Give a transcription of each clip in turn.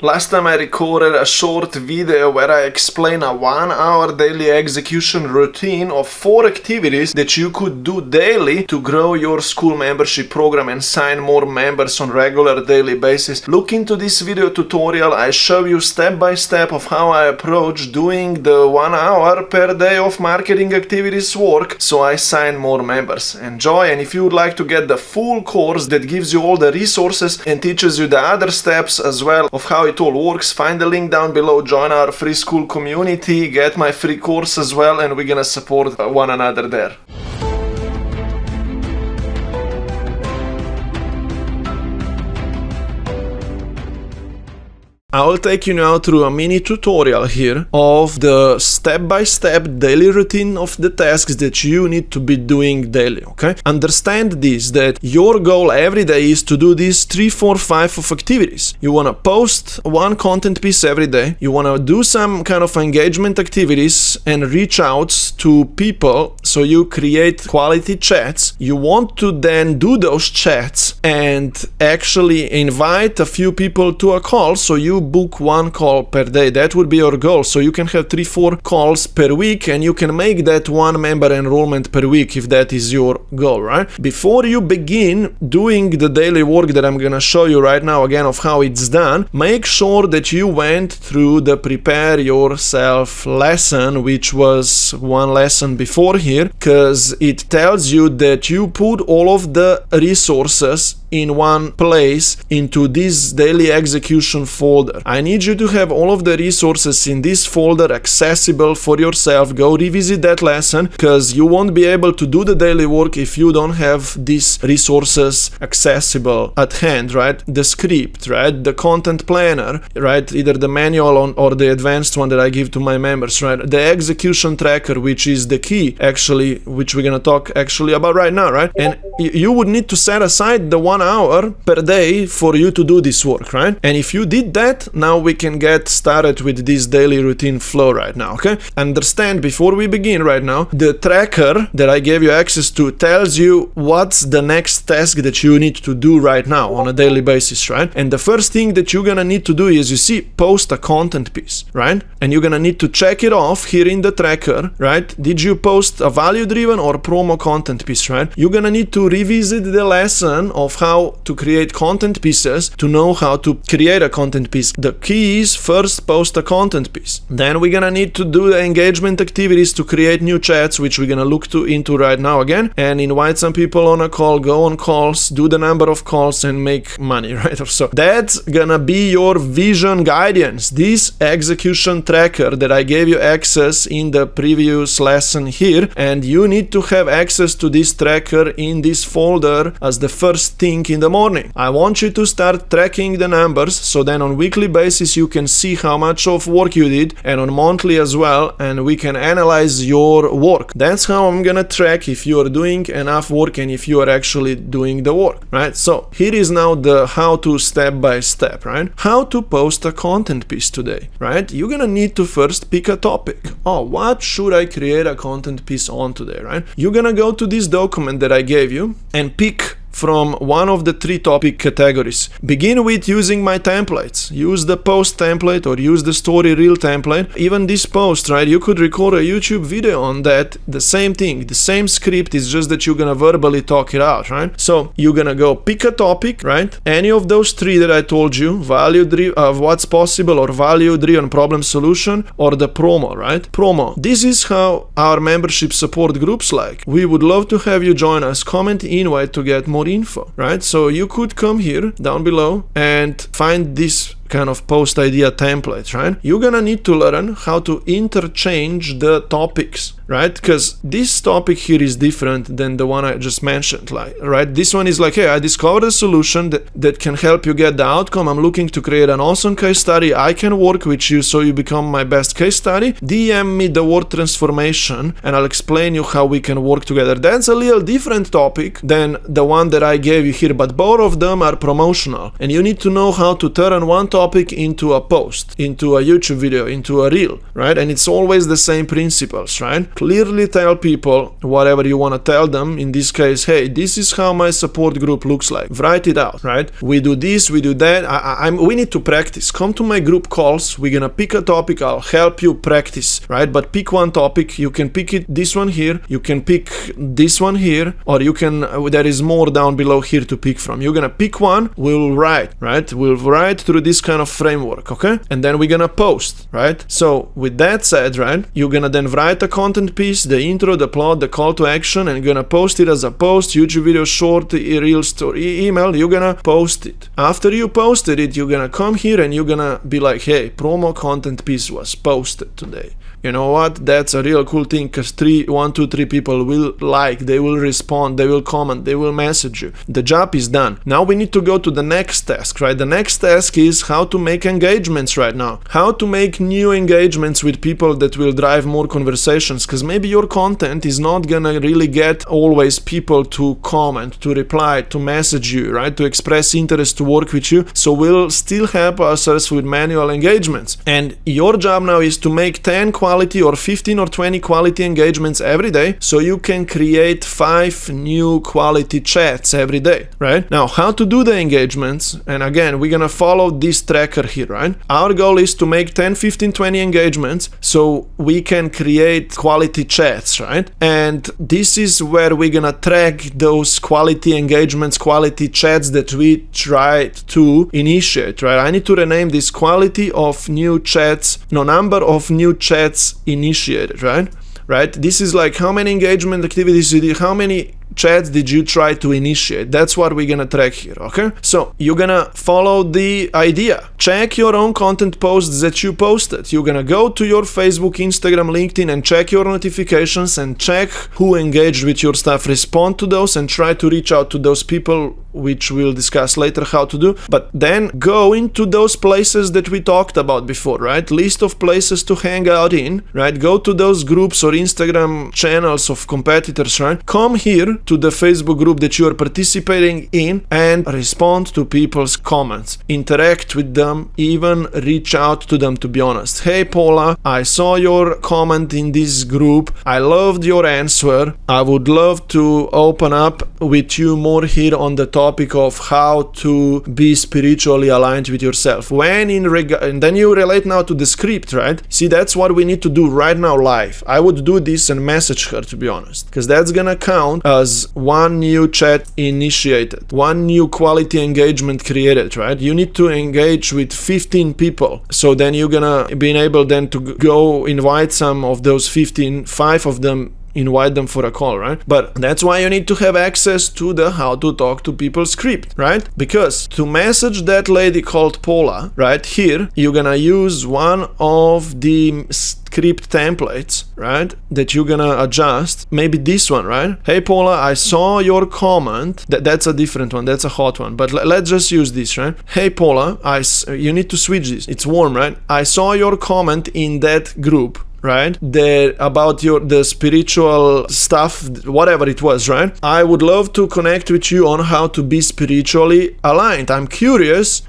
Last time I recorded a short video where I explain a 1-hour daily execution routine of 4 activities that you could do daily to grow your Skool membership program and sign more members on regular daily basis. Look into this video tutorial. I show you step by step of how I approach doing the 1 hour per day of marketing activities work so I sign more members. Enjoy, and if you would like to get the full course that gives you all the resources and teaches you the other steps as well of how it all works, find the link down below, join our free Skool community, get my free course as well, and we're gonna support one another there. I will take you now through a mini tutorial here of the step-by-step daily routine of the tasks that you need to be doing daily, okay? Understand this, that your goal every day is to do these 3, 4, 5 of activities. You want to post one content piece every day, you want to do some kind of engagement activities and reach out to people, so you create quality chats. You want to then do those chats and actually invite a few people to a call, so you book one call per day. That would be your goal, so you can have 3, 4 calls per week and you can make that 1 member enrollment per week if that is your goal, right? Before you begin doing the daily work that I'm gonna show you right now again of how it's done, make sure that you went through the prepare yourself lesson, which was one lesson before here, because it tells you that you put all of the resources in one place into this daily execution folder. I need you to have all of the resources in this folder accessible for yourself. Go revisit that lesson, because you won't be able to do the daily work if you don't have these resources accessible at hand, right? The script, right? The content planner, right? Either the manual or the advanced one that I give to my members, right? The execution tracker, which is the key actually, which we're gonna talk actually about right now, right? And you would need to set aside the 1 hour per day for you to do this work, right? And if you did that, now we can get started with this daily routine flow right now, okay? Understand, before we begin right now, the tracker that I gave you access to tells you what's the next task that you need to do right now on a daily basis, right? And the first thing that you're gonna need to do is, you see, post a content piece, right? And you're gonna need to check it off here in the tracker, right? Did you post a value-driven or promo content piece, right? You're gonna need to revisit the lesson of how to create content pieces to know how to create a content piece. The key is first post a content piece. Then we're gonna need to do the engagement activities to create new chats, which we're gonna look into right now again, and invite some people on a call, go on calls, do the number of calls and make money, right? So that's gonna be your vision guidance. This execution tracker that I gave you access in the previous lesson here, and you need to have access to this tracker in this folder as the first thing in the morning. I want you to start tracking the numbers, so then on weekly basis you can see how much of work you did, and on monthly as well, and we can analyze your work. That's how I'm gonna track if you are doing enough work and if you are actually doing the work, right? So here is now the how to step by step, right? How to post a content piece today, right? You're gonna need to first pick a topic. Oh, what should I create a content piece on today, right? You're gonna go to this document that I gave you and pick from one of the 3 topic categories. Begin with using my templates. Use the post template or use the story reel template. Even this post, right? You could record a YouTube video on that. The same thing, the same script, is just that you're gonna verbally talk it out, right? So you're gonna go pick a topic, right? Any of those 3 that I told you, value driven of what's possible, or value driven problem solution, or the promo, right? Promo. This is how our membership support groups like. We would love to have you join us. Comment invite to get more info, right? So you could come here down below and find this kind of post idea template, right? You're gonna need to learn how to interchange the topics, right? Because this topic here is different than the one I just mentioned, like, right? This one is like, hey, I discovered a solution that can help you get the outcome. I'm looking to create an awesome case study. I can work with you so you become my best case study. DM me the word transformation and I'll explain you how we can work together. That's a little different topic than the one that I gave you here, but both of them are promotional, and you need to know how to turn one topic topic into a post, into a YouTube video, into a reel, right? And it's always the same principles, right? Clearly tell people whatever you want to tell them. In this case, hey, this is how my support group looks like. Write it out, right? We do this, we do that. We need to practice. Come to my group calls. We're gonna pick a topic. I'll help you practice, right? But pick one topic. You can pick it, this one here. You can pick this one here, or you can, there is more down below here to pick from. You're gonna pick one. We'll write, right? We'll write through this kind of framework, okay? And then we're gonna post, right? So with that said, right, you're gonna then write a content piece, the intro, the plot, the call to action, and you're gonna post it as a post, YouTube video, short, reel, story, email. You're gonna post it. After you posted it, you're gonna come here and you're gonna be like, hey, promo content piece was posted today. You know what? That's a real cool thing, because 1, 2, 3 people will like, they will respond, they will comment, they will message you. The job is done. Now we need to go to the next task, right? The next task is how to make engagements right now. How to make new engagements with people that will drive more conversations, because maybe your content is not gonna really get always people to comment, to reply, to message you, right? To express interest, to work with you. So we'll still help ourselves with manual engagements. And your job now is to make 10 quality or 15 or 20 quality engagements every day, so you can create 5 new quality chats every day, right? Now, how to do the engagements, and again, we're gonna follow this tracker here, right? Our goal is to make 10, 15, 20 engagements so we can create quality chats, right? And this is where we're gonna track those quality engagements, quality chats that we tried to initiate, right? I need to rename this quality of new chats, number of new chats initiated, right? This is like how many engagement activities you did, how many chats did you try to initiate. That's what we're gonna track here, okay? So you're gonna follow the idea. Check your own content posts that you posted. You're gonna go to your Facebook, Instagram, LinkedIn, and check your notifications and check who engaged with your stuff. Respond to those and try to reach out to those people, which we'll discuss later how to do. But then go into those places that we talked about before, right? List of places to hang out in, right? Go to those groups or Instagram channels of competitors, right? Come here to the Facebook group that you are participating in and respond to people's comments. Interact with them, even reach out to them, to be honest. Hey Paula, I saw your comment in this group. I loved your answer. I would love to open up with you more here on the topic of how to be spiritually aligned with yourself. And then you relate now to the script, right? See, that's what we need to do right now live. I would do this and message her, to be honest, because that's gonna count as one new chat initiated, one new quality engagement created, right? You need to engage with 15 people. So then you're gonna be able then to go invite some of those 15, 5 of them, invite them for a call, right? But that's why you need to have access to the how to talk to people script, right? Because to message that lady called Paula, right here, you're gonna use one of the script templates, right, that you're gonna adjust. Maybe this one, right? Hey Paula, I saw your comment. That's a different one, that's a hot one, but let's just use this, right? Hey Paula, you need to switch this, it's warm, right? I saw your comment in that group, right, there about the spiritual stuff, whatever it was, right? I would love to connect with you on how to be spiritually aligned. I'm curious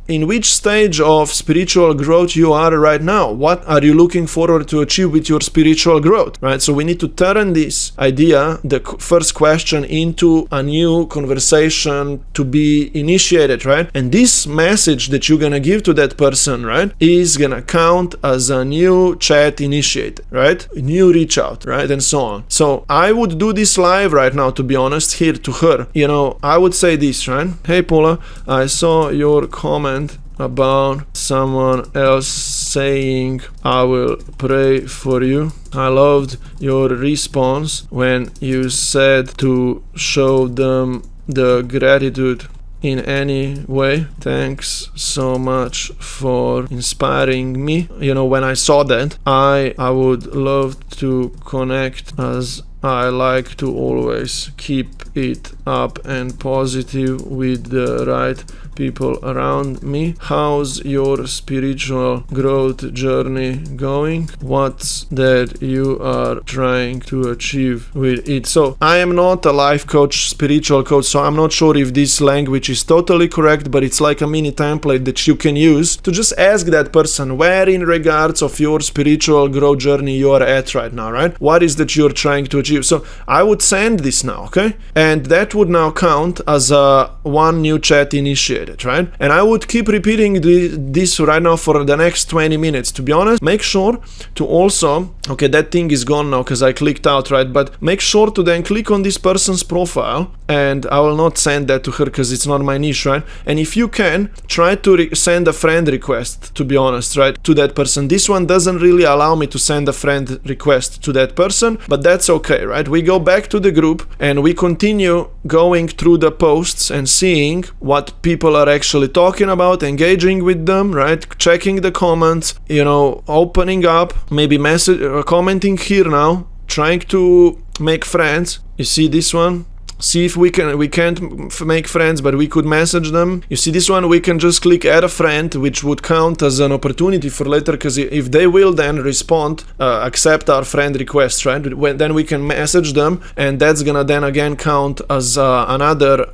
in which stage of spiritual growth you are right now. What are you looking forward to achieve with your spiritual growth, right? So we need to turn this idea, the first question, into a new conversation to be initiated, right? And this message that you're gonna give to that person, right, is gonna count as a new chat initiated, right? A new reach out, right? And so on. So I would do this live right now, to be honest, here to her. You know, I would say this, right? Hey Paula, I saw your comment about someone else saying I will pray for you. I loved your response when you said to show them the gratitude in any way. Thanks so much for inspiring me. You know, when I saw that, I would love to connect, as I like to always keep it up and positive with the right people around me. How's your spiritual growth journey going? What's that you are trying to achieve with it? So I am not a life coach, spiritual coach, so I'm not sure if this language is totally correct, but it's like a mini template that you can use to just ask that person where in regards of your spiritual growth journey you are at right now, right? What is that you're trying to achieve? So I would send this now, okay? And that would now count as one new chat initiated, right? And I would keep repeating this right now for the next 20 minutes. To be honest, make sure to also, okay, that thing is gone now because I clicked out, right? But make sure to then click on this person's profile, and I will not send that to her because it's not my niche, right? And if you can, try to send a friend request, to be honest, right, to that person. This one doesn't really allow me to send a friend request to that person, but that's okay, right? We go back to the group and we continue going through the posts and seeing what people are actually talking about, engaging with them, right? Checking the comments, opening up, maybe commenting here now, trying to make friends. You see this one? See if we can't make friends, but we could message them. You see this one, we can just click add a friend, which would count as an opportunity for later, because if they will then respond, accept our friend request, right? Then we can message them, and that's gonna then again count as another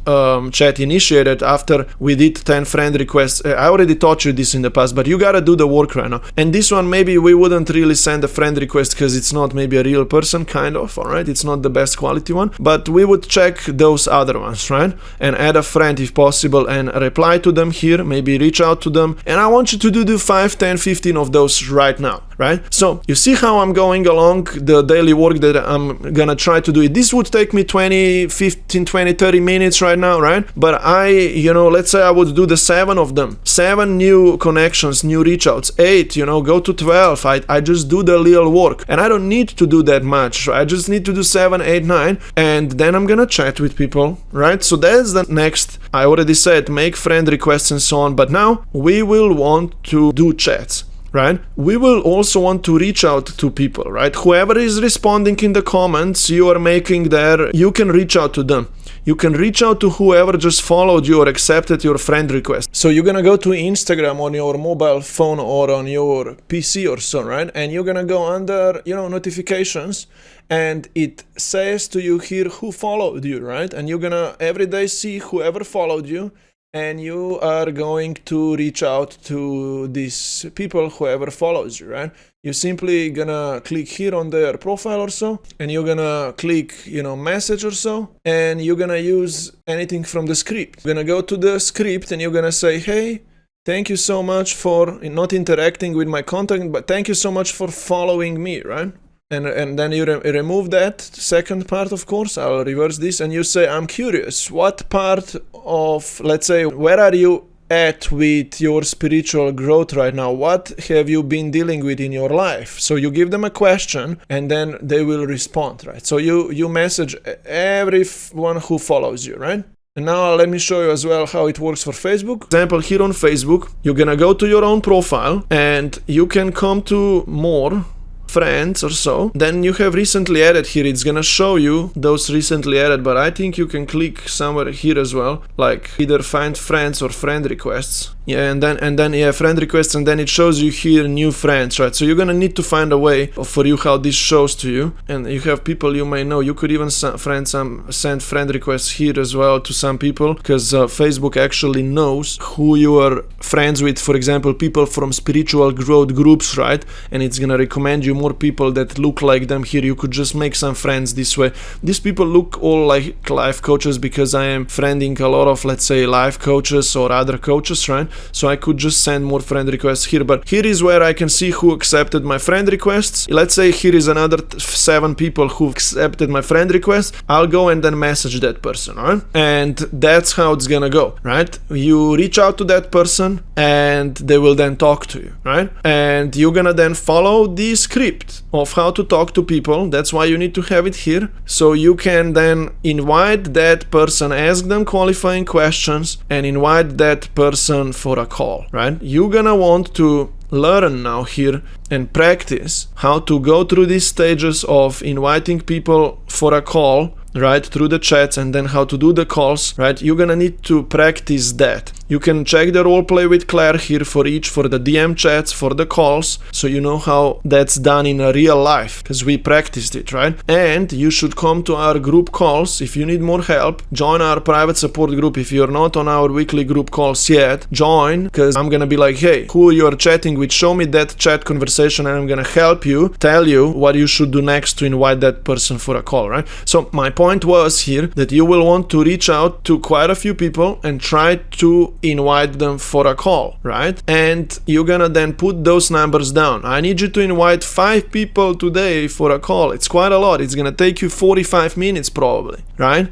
chat initiated after we did 10 friend requests. I already taught you this in the past, but you gotta do the work right now. And this one, maybe we wouldn't really send a friend request because it's not maybe a real person, kind of, all right? It's not the best quality one, but we would check those other ones, right? And add a friend if possible and reply to them here, maybe reach out to them. And I want you to do 5, 10, 15 of those right now, right? So you see how I'm going along the daily work that I'm gonna try to do it. This would take me 20, 15, 20, 30 minutes right now, right? But let's say I would do the 7 of them, 7 new connections, new reach outs, 8, go to 12. I just do the little work, and I don't need to do that much. I just need to do 7, 8, 9, and then I'm gonna chat with people, right? So that's the next. I already said make friend requests and so on, but now we will want to do chats, right? We will also want to reach out to people, right? Whoever is responding in the comments you are making there, you can reach out to them. You can reach out to whoever just followed you or accepted your friend request. So you're gonna go to Instagram on your mobile phone or on your PC or so, right? And you're gonna go under, notifications, and it says to you here who followed you, right? And you're gonna every day see whoever followed you, and you are going to reach out to these people, whoever follows you, right? You're simply gonna click here on their profile or so, and you're gonna click, message or so, and you're gonna use anything from the script. You're gonna go to the script and you're gonna say, hey, thank you so much for not interacting with my content, but thank you so much for following me, right? And then you remove that second part, of course. I'll reverse this, and you say, I'm curious, what part of, let's say, where are you at with your spiritual growth right now? What have you been dealing with in your life? So you give them a question, and then they will respond, right? So you message everyone who follows you, right? And now let me show you as well how it works for Facebook. For example, here on Facebook, you're gonna go to your own profile, and you can come to more friends or so. Then you have recently added here. It's gonna show you those recently added, but I think you can click somewhere here as well, like either find friends or friend requests. Yeah, and then friend requests, and then it shows you here new friends, right? So you're gonna need to find a way for you how this shows to you. And you have people you may know. You could even send friend requests here as well to some people, because Facebook actually knows who you are friends with. For example, people from spiritual growth groups, right? And it's gonna recommend you more people that look like them here. You could just make some friends this way. These people look all like life coaches because I am friending a lot of, let's say, life coaches or other coaches, right? So I could just send more friend requests here, but here is where I can see who accepted my friend requests. Let's say here is another 7 people who accepted my friend request. I'll go and then message that person, right? And that's how it's gonna go, right? You reach out to that person and they will then talk to you, right? And you're gonna then follow the script of how to talk to people. That's why you need to have it here. So you can then invite that person, ask them qualifying questions, and invite that person for a call, right? You're gonna want to learn now here and practice how to go through these stages of inviting people for a call, right, through the chats, and then how to do the calls, right? You're gonna need to practice that. You can check the roleplay with Claire here for the DM chats, for the calls, so you know how that's done in a real life, because we practiced it, right? And you should come to our group calls if you need more help. Join our private support group. If you're not on our weekly group calls yet, join, because I'm gonna be like, hey, who you're chatting with, show me that chat conversation, and I'm gonna help you, tell you what you should do next to invite that person for a call, right? So my point was here that you will want to reach out to quite a few people and try to invite them for a call, right? And you're gonna then put those numbers down. I need you to invite 5 people today for a call. It's quite a lot. It's gonna take you 45 minutes probably, right?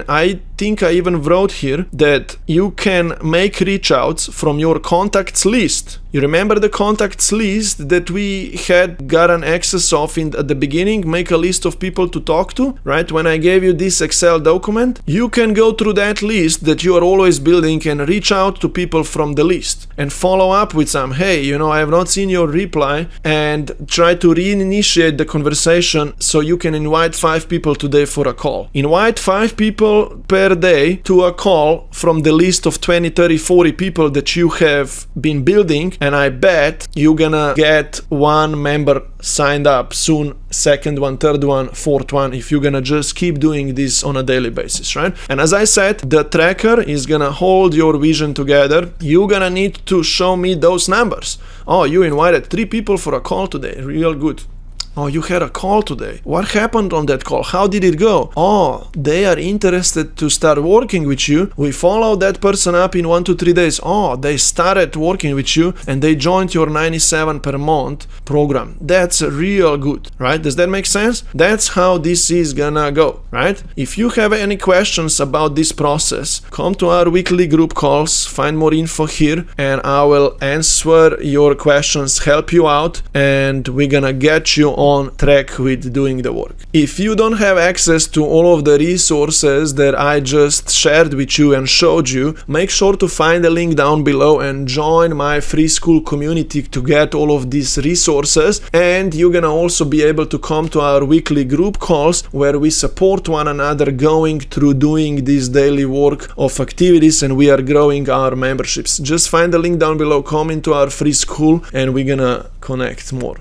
I think I even wrote here that you can make reach outs from your contacts list. You remember the contacts list that we had gotten access of at the beginning? Make a list of people to talk to, right? When I gave you this Excel document, you can go through that list that you are always building and reach out to people from the list and follow up with some, hey, I have not seen your reply, and try to reinitiate the conversation so you can invite 5 people today for a call. Invite 5 people per day to a call from the list of 20, 30, 40 people that you have been building, and I bet you're gonna get 1 member signed up soon, 2nd one, 3rd one, 4th one, if you're gonna just keep doing this on a daily basis, right? And as I said, the tracker is gonna hold your vision together. You're gonna need to show me those numbers. Oh, you invited 3 people for a call today, real good. Oh, you had a call today. What happened on that call? How did it go? Oh, they are interested to start working with you. We followed that person up in 1 to 3 days. Oh, they started working with you and they joined your 97 per month program. That's real good, right? Does that make sense? That's how this is gonna go, right? If you have any questions about this process, come to our weekly group calls, find more info here, and I will answer your questions, help you out, and we're gonna get you on track with doing the work. If you don't have access to all of the resources that I just shared with you and showed you, make sure to find the link down below and join my free Skool community to get all of these resources. And you're gonna also be able to come to our weekly group calls where we support one another going through doing this daily work of activities, and we are growing our memberships. Just find the link down below, come into our free Skool, and we're gonna connect more.